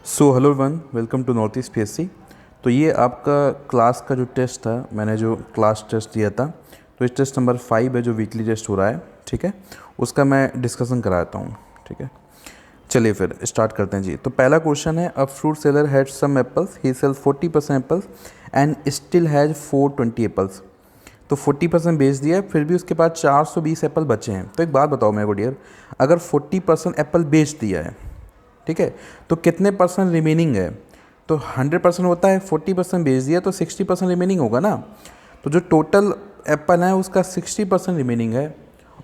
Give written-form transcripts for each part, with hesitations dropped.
So hello one welcome to north east PSC. तो ये आपका क्लास का जो टेस्ट था, मैंने जो क्लास टेस्ट दिया था, तो इस टेस्ट नंबर 5 है जो वीकली टेस्ट हो रहा है, ठीक है, उसका मैं डिस्कशन कराता हूँ, ठीक है। चलिए फिर स्टार्ट करते हैं जी। तो पहला क्वेश्चन है, a fruit seller had some apples, he sells 40% apples and still has 420 apples. तो 40% बेच दिया है, फिर भी उसके पास 420 एप्पल बचे हैं। तो एक बात बताओ मेरे को डियर, अगर 40% एप्पल बेच दिया है, ठीक है, तो कितने परसेंट रिमेनिंग है? तो 100% होता है, 40% बेच दिया तो 60% रिमेनिंग होगा ना। तो जो टोटल एप्पल है उसका 60% रिमेनिंग है,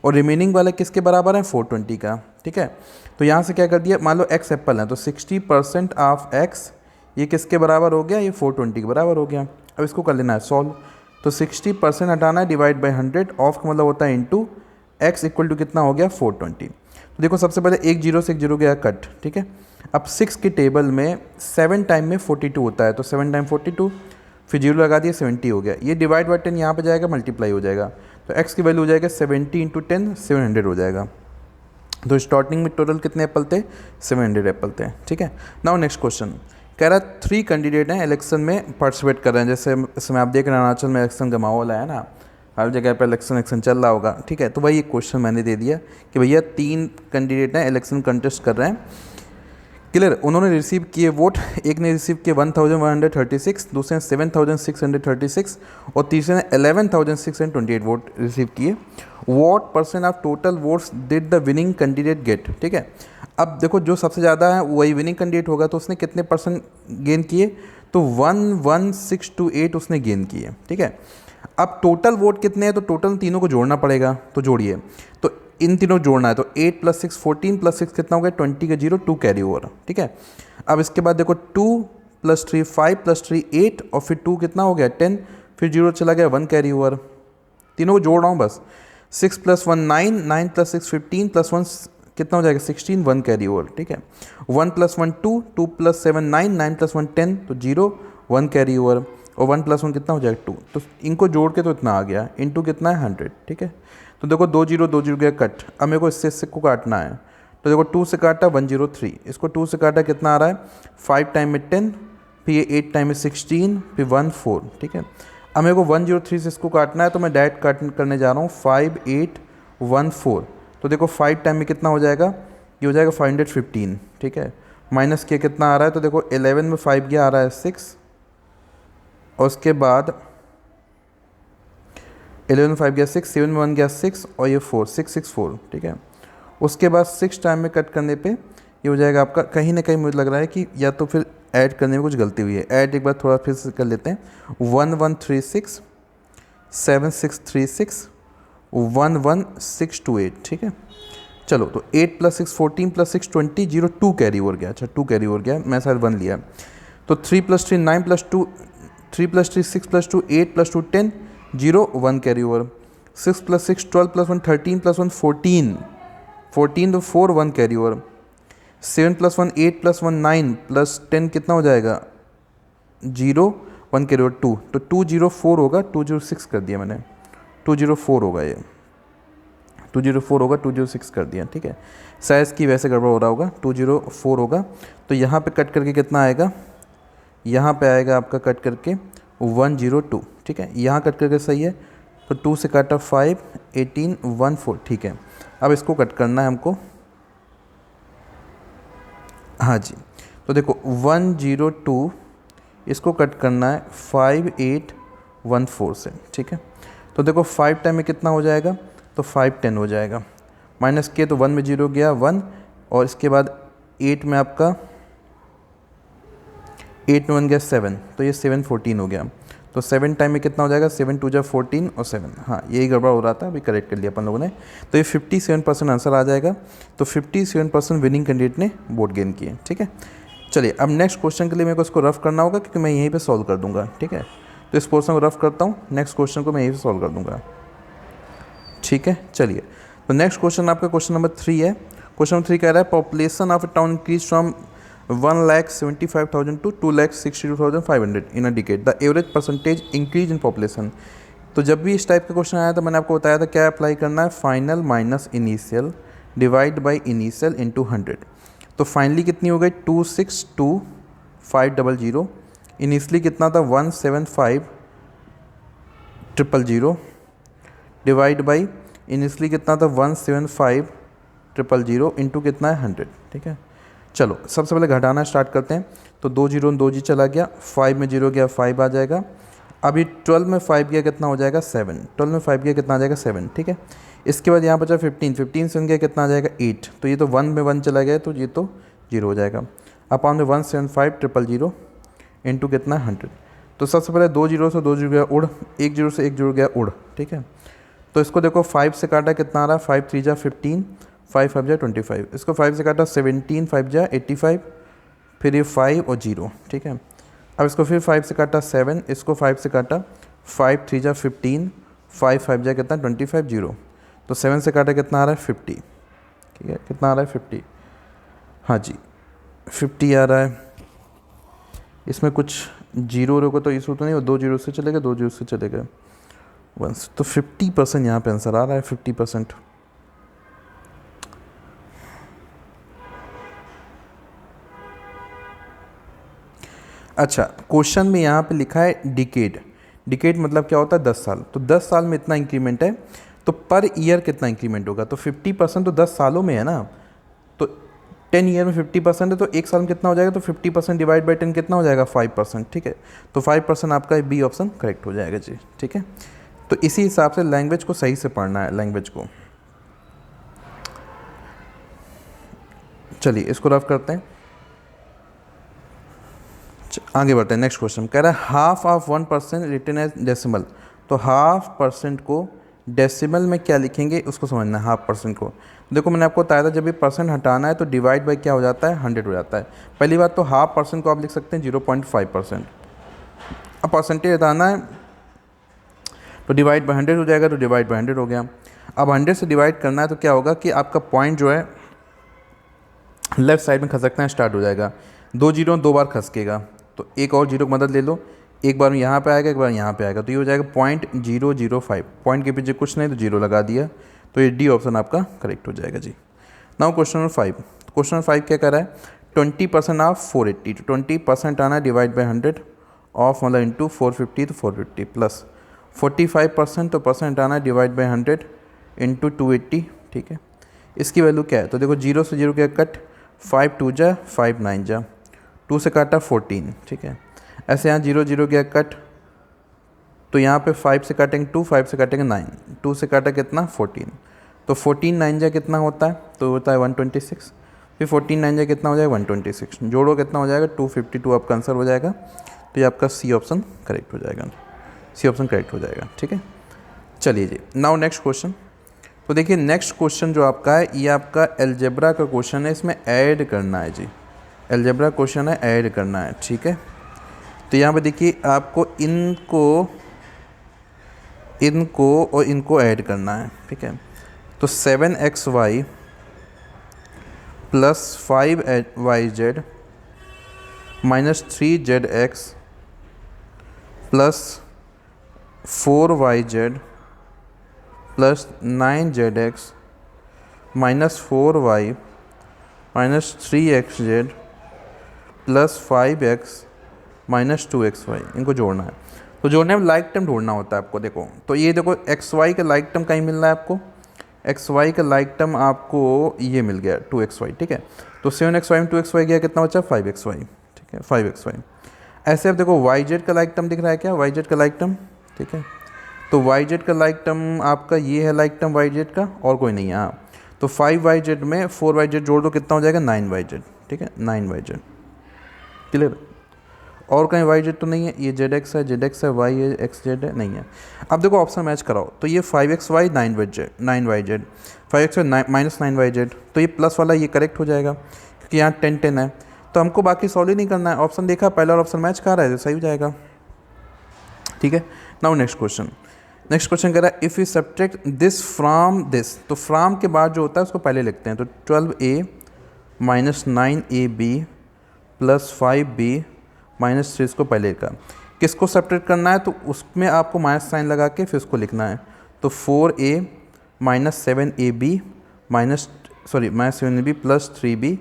और रिमेनिंग वाला किसके बराबर है? 420 का, ठीक है। तो यहाँ से क्या कर दिया, मान लो एक्स एप्पल है, तो 60% ऑफ एक्स ये किसके बराबर हो गया? ये 420 के बराबर हो गया। अब इसको कर लेना है सॉल्व। तो 60% हटाना है, डिवाइड बाई 100, ऑफ का मतलब होता है इंटू एक्स इक्वल टू कितना हो गया? 420। तो देखो सबसे पहले एक जीरो से एक जीरो गया कट, ठीक है। अब 6 की टेबल में 7 टाइम में 42 होता है, तो 7 टाइम 42, फिर जीरो लगा दिया, 70 हो गया। ये डिवाइड बाई 10 यहाँ पे जाएगा, मल्टीप्लाई हो जाएगा, तो x की वैल्यू हो जाएगा 70 इंटू 10, 700 हो जाएगा। तो स्टार्टिंग में टोटल कितने एप्पल थे? 700 एप्पल थे, ठीक है। नाउ नेक्स्ट क्वेश्चन कह रहा है 3 कैंडिडेट हैं इलेक्शन में पार्टिसिपेट कर रहे हैं। जैसे इस समय आप देख रहे हैं अरुणाचल में इलेक्शन का माहौल है ना, हर जगह पर इलेक्शन चल रहा होगा, ठीक है। तो वही एक क्वेश्चन मैंने दे दिया कि भैया 3 कैंडिडेट हैं, इलेक्शन कंटेस्ट कर रहे हैं, क्लियर। उन्होंने रिसीव किए वोट, एक ने रिसीव किए 1136, दूसरे ने 7636 और तीसरे ने 11628 वोट रिसीव किए। What percent of total votes did the winning candidate get, ठीक है। अब देखो जो सबसे ज़्यादा है वही विनिंग कैंडिडेट होगा, तो उसने कितने परसेंट गेन किए? तो 11628 उसने गेन किए, ठीक है। अब टोटल वोट कितने हैं? तो टोटल तीनों को जोड़ना पड़ेगा, तो जोड़िए। तो इन तीनों जोड़ना है, तो 8 + 6 14 + 6 कितना हो गया? 20 का 0, 2 कैरी ओवर, ठीक है। अब इसके बाद देखो 2 + 3 5 + 3 8 और फिर 2 कितना हो गया? 10, फिर 0 चला गया, 1 कैरी ओवर। तीनों को जोड़ रहा हूँ बस। 6 + 1 9, 9 + 6 15 + 1 कितना हो जाएगा? 16, 1 कैरी ओवर, ठीक है। 1 + 1 2, 2 + 7 9, 9 + 1 10, तो 0, 1 कैरी ओवर, और 1 + 1 कितना हो जाएगा? 2। तो इनको जोड़ के तो इतना आ गया, इंटू कितना है? 100, ठीक है। तो देखो 2 0 2 0 गया कट। अब मेरे को इससे को काटना है, तो देखो 2 से काटा 103, इसको 2 से काटा कितना आ रहा है? 5 टाइम में 10, फिर ये 8 टाइम में 16, फिर 1 4, ठीक है। अब मेरे को 103 से इसको काटना है, तो मैं डायरेक्ट करने जा रहा हूँ 5 8 1 4। तो देखो 5 टाइम में कितना हो जाएगा? ये हो जाएगा 515, ठीक है। माइनस किया कितना आ रहा है? तो देखो 11 में 5 गया, आ रहा है 6, और उसके बाद 11 में 5 गया 6, 7 में 1 गया 6, और ये 4 6 6 4, ठीक है। उसके बाद 6 टाइम में कट करने पे ये हो जाएगा आपका, कहीं ना कहीं मुझे लग रहा है कि या तो फिर ऐड करने में कुछ गलती हुई है। ऐड एक बार थोड़ा फिर से कर लेते हैं। 1136 7636 11628, ठीक है। चलो तो 8 + 6 14 + 6 20, 0 2 कैरी ओवर गया। अच्छा 2 कैरी ओवर गया, मैं शायद 1 लिया। तो 3 + 3 9 + 2, 3 + 3 6 + 2 8 + 2 10, 0 1 कैरी ओवर। 6 + 6 12 + 1 13 + 1 14, 14 तो 4 1 कैरी ओवर। 7 + 1 8 + 1 9 + 10 कितना हो जाएगा? 0 1 कैरी ओवर 2, तो 204 होगा, 206 कर दिया मैंने, 204 होगा, ये 204 होगा, 206 कर दिया, ठीक है। साइज़ की वैसे गड़बड़ हो रहा होगा, 204 होगा। तो यहाँ पे कट करके कितना आएगा? यहाँ पे आएगा आपका कट करके 102, ठीक है। यहाँ कट करके सही है, तो 2 से काटा 5 18 1 4, ठीक है। अब इसको कट करना है हमको, हाँ जी। तो देखो 102 इसको कट करना है 5814 से, ठीक है। तो देखो 5 टाइम में कितना हो जाएगा? तो 5 10 हो जाएगा। माइनस किए तो 1 में 0 गया 1, और इसके बाद 8 में आपका 8 में 1 गया 7, तो ये 7 14 हो गया। तो 7 टाइम में कितना हो जाएगा? 7 2 जा 14 और 7, हाँ यही गड़बड़ हो रहा था, अभी करेक्ट कर लिया अपन लोगों ने। तो ये 57% आंसर आ जाएगा। तो 57% विनिंग कैंडिडेट ने वोट गेन किए, ठीक है। चलिए अब नेक्स्ट क्वेश्चन के लिए मेरे को इसको रफ करना होगा, क्योंकि मैं यहीं पे सॉल्व कर दूंगा, ठीक है। तो इस पोर्शन को रफ करता हूँ, नेक्स्ट क्वेश्चन को मैं यहीं पे सॉल्व कर दूंगा, ठीक है। चलिए तो नेक्स्ट क्वेश्चन आपका क्वेश्चन नंबर 3 है। क्वेश्चन नंबर 3 कह रहा है population of a town increase from 1,75,000 to 2,62,500 in a decade, the average percentage increase in population. तो जब भी इस टाइप का क्वेश्चन आया था मैंने आपको बताया था क्या अप्लाई करना है? Final minus initial divide by initial into 100। तो फाइनली कितनी हो गई 262,500। इनिशियली कितना था 175,000 डिवाइड बाई इनिशियली कितना था 175,000 इंटू कितना है 100। ठीक है, चलो सबसे पहले घटाना स्टार्ट करते हैं। तो 2 जीरो 2 जी चला गया, 5 में 0 गया 5 आ जाएगा। अभी 12 में 5 गया कितना हो जाएगा 7, 12 में 5 गया कितना आ जाएगा 7। ठीक है, इसके बाद यहाँ बचा 15, 15 से गया कितना आ जाएगा 8। तो ये तो 1 में 1 चला गया तो ये तो 0 हो जाएगा। अपॉन में 175,000 इंटू कितना 100। तो सबसे पहले 2 जीरो से 2 जीरो गया उड़, 1 जीरो से 1 जीरो गया उड़। ठीक है, तो इसको देखो 5 से काटा कितना आ रहा है 5 3 जा 15, 5 5 जा 25। इसको 5 से काटा 17 5 जा 85, फिर ये 5 और 0। ठीक है, अब इसको फिर 5 से काटा 7, इसको 5 से काटा 5 3 जा 15, 5 5 जा कितना 25 0। तो 7 से काटा कितना आ रहा है 50। ठीक है, कितना आ रहा है 50, हाँ जी 50 आ रहा है। इसमें कुछ जीरो रोको तो इशू तो नहीं, 2 जीरो से चले गए 2 जीरो से चले गए 1, तो 50% यहाँ पे आंसर आ रहा है 50%। अच्छा, क्वेश्चन में यहाँ पे लिखा है डिकेड। डिकेड मतलब क्या होता है 10 साल। तो 10 साल में इतना इंक्रीमेंट है, तो पर ईयर कितना इंक्रीमेंट होगा। तो 50% तो 10 सालों में है ना, तो 10 ईयर में 50% है, तो एक साल में कितना हो जाएगा। तो 50% डिवाइड बाई 10 कितना हो जाएगा 5%। ठीक है, तो 5% आपका बी ऑप्शन करेक्ट हो जाएगा जी। ठीक है, तो इसी हिसाब से लैंग्वेज को सही से पढ़ना है, लैंग्वेज को। चलिए इसको रफ करते हैं, आगे बढ़ते हैं। नेक्स्ट क्वेश्चन कह रहा है half of 1% written as decimal. तो हाफ परसेंट को डेसिमल में क्या लिखेंगे उसको समझना है। हाफ परसेंट को देखो मैंने आपको बताया था जब भी परसेंट हटाना है तो डिवाइड बाई क्या हो जाता है 100 हो जाता है। पहली बात तो हाफ परसेंट को आप लिख सकते हैं 0.5%। अब परसेंटेज हटाना है तो डिवाइड बाई 100 हो जाएगा, तो डिवाइड बाई 100 हो गया। अब 100 से डिवाइड करना है तो क्या होगा कि आपका पॉइंट जो है लेफ्ट साइड में खसकना स्टार्ट हो जाएगा। 2 जीरो 2 बार खसकेगा, तो एक और जीरो की मदद ले लो, एक बार यहाँ पे आएगा एक बार यहाँ पे आएगा, तो ये हो जाएगा 0.005। पॉइंट के पीछे कुछ नहीं तो 0 लगा दिया, तो ये डी ऑप्शन आपका करेक्ट हो जाएगा जी। Now question number 5। Question number 5 क्या कर रहा है 20% ऑफ 480। तो 20% आना डिवाइड बाई 100 ऑफ मतलब इंटू 450 तो 450 प्लस 45% तो परसेंट आना डिवाइड बाई 100 इंटू 280। ठीक है, इसकी वैल्यू क्या है। तो देखो 0 से 0 क्या कट, 5 2 जा 5 9 जा, 2 से काटा 14। ठीक है, ऐसे यहाँ 0 0 गया कट, तो यहाँ पे 5 से काटेंगे 2, 5 से काटेंगे 9, 2 से काटा कितना 14, तो 14 9 जा कितना होता है, तो होता है 126। फिर 14 9 जा कितना हो जाएगा 126, जोड़ो कितना हो जाएगा 252 आपका आंसर हो जाएगा। तो ये आपका सी ऑप्शन करेक्ट हो जाएगा, सी ऑप्शन करेक्ट हो जाएगा। ठीक है, चलिए जी नाउ नेक्स्ट क्वेश्चन। तो देखिए नेक्स्ट क्वेश्चन जो आपका है ये आपका एलजेब्रा का क्वेश्चन है, इसमें ऐड करना है जी। एलजेब्रा क्वेश्चन है, ऐड करना है। ठीक है, तो यहाँ पे देखिए आपको इनको और इनको ऐड करना है। ठीक है, तो 7xy plus 5yz minus 3zx plus 4yz plus 9zx minus 4y minus 3xz plus 5x minus 2xy, इनको जोड़ना है। तो जोड़ने में लाइक टर्म ढूंढना होता है आपको। देखो तो ये देखो xy का लाइक टर्म कहीं मिल रहा है आपको, xy का लाइक टर्म आपको ये मिल गया 2xy। ठीक है, तो 7xy में 2xy गया कितना बचा 5xy। ठीक है, 5xy। ऐसे अब देखो yz का लाइक टर्म दिख रहा है क्या, yz का लाइक टर्म। ठीक है, तो yz का लाइक टर्म आपका ये है, लाइक टर्म yz का और कोई नहीं है। हाँ, तो 5yz में 4yz जोड़ दो कितना हो जाएगा 9yz। ठीक है, 9yz क्लियर, और कहीं वाई जेड तो नहीं है, ये जेड एक्स है, जेड एक्स है, वाई है, एक्स जेड है, नहीं है। अब देखो ऑप्शन मैच कराओ, तो ये 5xy 9yz 5x minus 9yz, तो ये प्लस वाला ये करेक्ट हो जाएगा क्योंकि यहाँ 10 10 है। तो हमको बाकी सॉल्व ही नहीं करना है, ऑप्शन देखा पहला और ऑप्शन मैच कर रहा है तो सही हो जाएगा। ठीक है, now next question. Next question कह रहा है if you subtract this from this. तो फ्रॉम के बाद जो होता है उसको पहले लिखते हैं। तो 12a minus 9ab plus 5b minus 3 इसको पहले लिखा। किसको सब्ट्रैक्ट करना है तो उसमें आपको माइनस साइन लगा के फिर उसको लिखना है। तो 4a minus 7ab minus 7ab plus 3b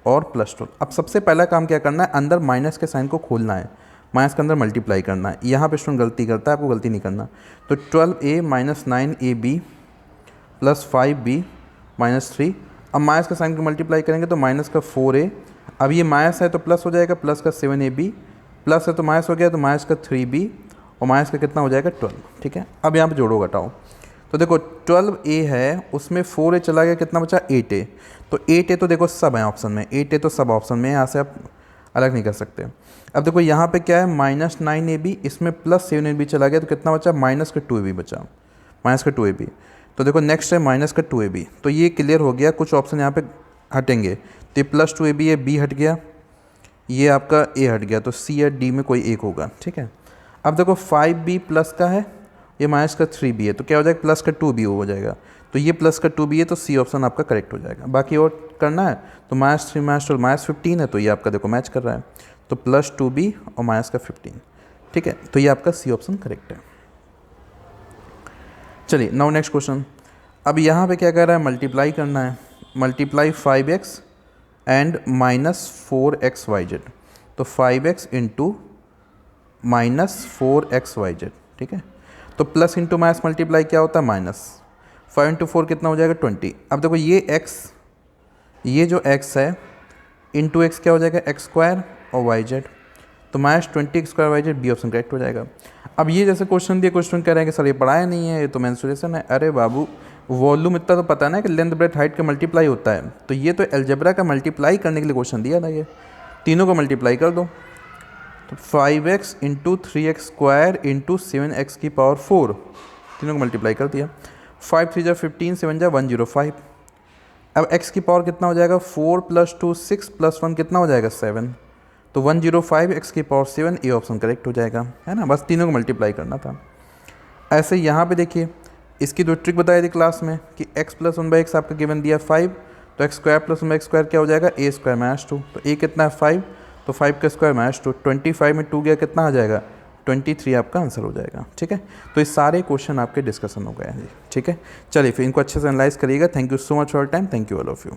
और +12। अब सबसे पहला काम क्या करना है, अंदर माइनस के साइन को खोलना है, माइनस के अंदर मल्टीप्लाई करना है। यहाँ पे स्टूडेंट गलती करता है, आपको गलती नहीं करना। तो 12a - 9ab + 5b - 3। अब माइनस का साइन को मल्टीप्लाई करेंगे तो माइनस का 4a, अब ये माइनस है तो प्लस हो जाएगा, प्लस का 7ab, प्लस है तो माइनस हो गया तो माइनस का 3b, और माइनस का कितना हो जाएगा 12। ठीक है, अब यहाँ पे जोड़ो घटाओ। तो देखो 12a है, उसमें 4a चला गया, कितना बचा 8a। तो 8a तो देखो सब है ऑप्शन में, 8a तो सब ऑप्शन में, यहाँ से आप अलग नहीं कर सकते। अब देखो यहाँ पे क्या है, -9ab, इसमें +7ab चला गया तो कितना बचा, माइनस का 2ab बचा, माइनस का 2ab। तो देखो नेक्स्ट है माइनस का 2ab, तो ये क्लियर हो गया, कुछ ऑप्शन यहाँ पे हटेंगे। तो ये +2ab है, b हट गया, ये आपका a हट गया, तो c या d में कोई एक होगा। ठीक है, अब देखो 5b प्लस का है, ये माइनस का 3b है, तो क्या हो जाएगा, प्लस का 2b हो जाएगा। तो ये प्लस का 2b है, तो सी ऑप्शन आपका करेक्ट हो जाएगा। बाकी और करना है तो -3 - 12 -15 है, तो ये आपका देखो मैच कर रहा है, तो +2b और माइनस का 15। ठीक है, तो ये आपका सी ऑप्शन करेक्ट है। चलिए नाउ नेक्स्ट क्वेश्चन। अब यहाँ पे क्या कर रहा है, मल्टीप्लाई करना है, मल्टीप्लाई 5x एंड -4xyz। तो 5x इंटू -4xyz। ठीक है, तो प्लस इंटू माइनस मल्टीप्लाई क्या होता है, माइनस। 5 × 4 कितना हो जाएगा 20। अब देखो ये x, ये जो x है इंटू एक्स क्या हो जाएगा, x² और yz, तो -20x²yz, बी ऑप्शन करेक्ट हो जाएगा। अब ये जैसे क्वेश्चन दिए, क्वेश्चन कह रहे हैं कि सर ये पढ़ाया नहीं है, ये तो मेंसुरेशन है। अरे बाबू, वॉल्यूम इतना तो पता है ना कि लेंथ ब्रेथ हाइट का मल्टीप्लाई होता है, तो ये तो अलजेब्रा का मल्टीप्लाई करने के लिए क्वेश्चन दिया था, ये तीनों को मल्टीप्लाई कर दो। तो 5x into 3x² into 7x⁴, तीनों को मल्टीप्लाई कर दिया। 5 × 3 = 15, 7 × 105। अब x की पावर कितना हो जाएगा, 4 + 2 6 + 1 कितना हो जाएगा 7, तो 105 x⁴ ए ऑप्शन करेक्ट हो जाएगा, है ना। बस तीनों को मल्टीप्लाई करना था। ऐसे यहाँ पे देखिए, इसकी जो ट्रिक बताई थी क्लास में कि x + 1/x आपका गिवन दिया 5, तो x² + 1/x² क्या हो जाएगा, a² - 2। तो a कितना है 5, तो 5 का स्क्वायर -2, 25 में 2 गया कितना आ जाएगा 23 आपका आंसर हो जाएगा। ठीक है, तो ये सारे क्वेश्चन आपके डिस्कशन हो गए हैं जी। ठीक है, चलिए फिर इनको अच्छे से एनालाइज करिएगा। Thank you so much for time, thank you all of you.